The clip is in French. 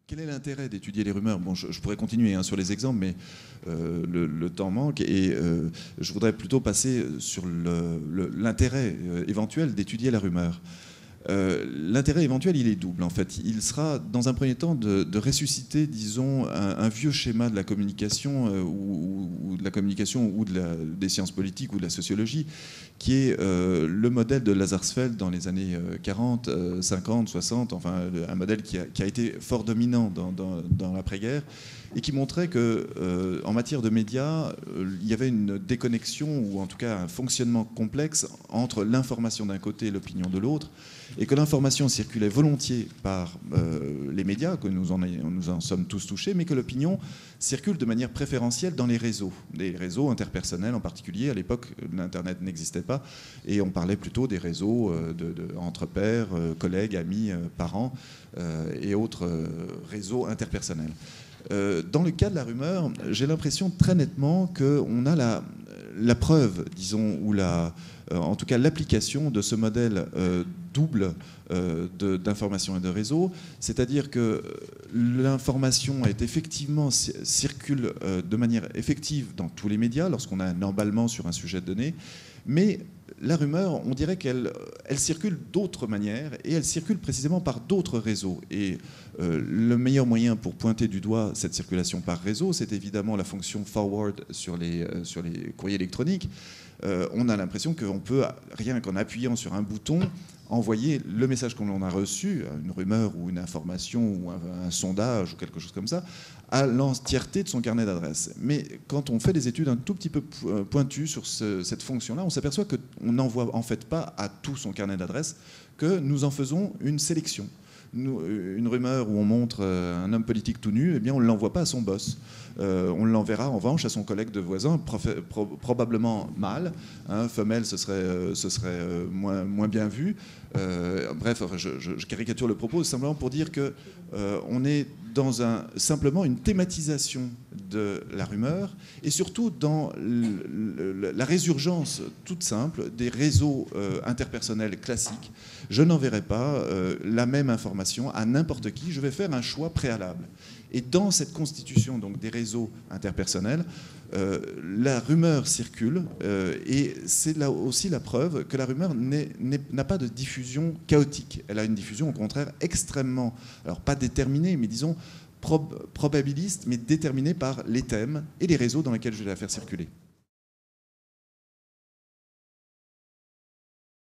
Quel est l'intérêt d'étudier les rumeurs? Bon, je pourrais continuer sur les exemples, mais le temps manque et je voudrais plutôt passer sur l'intérêt éventuel d'étudier la rumeur. L'intérêt éventuel, il est double en fait. Il sera dans un premier temps de ressusciter, disons, un vieux schéma de la communication ou de la communication ou des sciences politiques ou de la sociologie, qui est le modèle de Lazarsfeld dans les années 40, 50, 60, enfin un modèle qui a été fort dominant dans l'après-guerre et qui montrait que en matière de médias, il y avait une déconnexion ou en tout cas un fonctionnement complexe entre l'information d'un côté et l'opinion de l'autre, et que l'information circulait volontiers par les médias, que nous en sommes tous touchés, mais que l'opinion circule de manière préférentielle dans les réseaux interpersonnels en particulier. À l'époque, l'Internet n'existait pas, et on parlait plutôt des réseaux entre pairs, collègues, amis, parents et autres réseaux interpersonnels. Dans le cas de la rumeur, j'ai l'impression très nettement qu'on a la preuve, disons, ou en tout cas l'application de ce modèle double d'information et de réseau, c'est-à-dire que l'information circule de manière effective dans tous les médias lorsqu'on a un emballement sur un sujet donné, mais la rumeur, on dirait qu'elle circule d'autres manières et elle circule précisément par d'autres réseaux. Et le meilleur moyen pour pointer du doigt cette circulation par réseau, c'est évidemment la fonction forward sur les courriers électroniques. On a l'impression qu'on peut, rien qu'en appuyant sur un bouton, envoyer le message qu'on a reçu, une rumeur ou une information ou un sondage ou quelque chose comme ça, à l'entièreté de son carnet d'adresses. Mais quand on fait des études un tout petit peu pointues sur cette fonction-là, on s'aperçoit qu'on n'envoie en fait pas à tout son carnet d'adresses, que nous en faisons une sélection. Une rumeur où on montre un homme politique tout nu, eh bien on ne l'envoie pas à son boss. On l'enverra en revanche à son collègue de voisin, probablement mâle. Femelle, ce serait moins bien vu. Bref, je caricature le propos simplement pour dire qu'on est dans simplement une thématisation de la rumeur et surtout dans la résurgence toute simple des réseaux interpersonnels classiques. Je n'enverrai pas la même information à n'importe qui, je vais faire un choix préalable. Et dans cette constitution donc, des réseaux interpersonnels, la rumeur circule et c'est là aussi la preuve que la rumeur n'a pas de diffusion chaotique. Elle a une diffusion au contraire extrêmement, alors pas déterminée, mais disons probabiliste, mais déterminée par les thèmes et les réseaux dans lesquels je vais la faire circuler.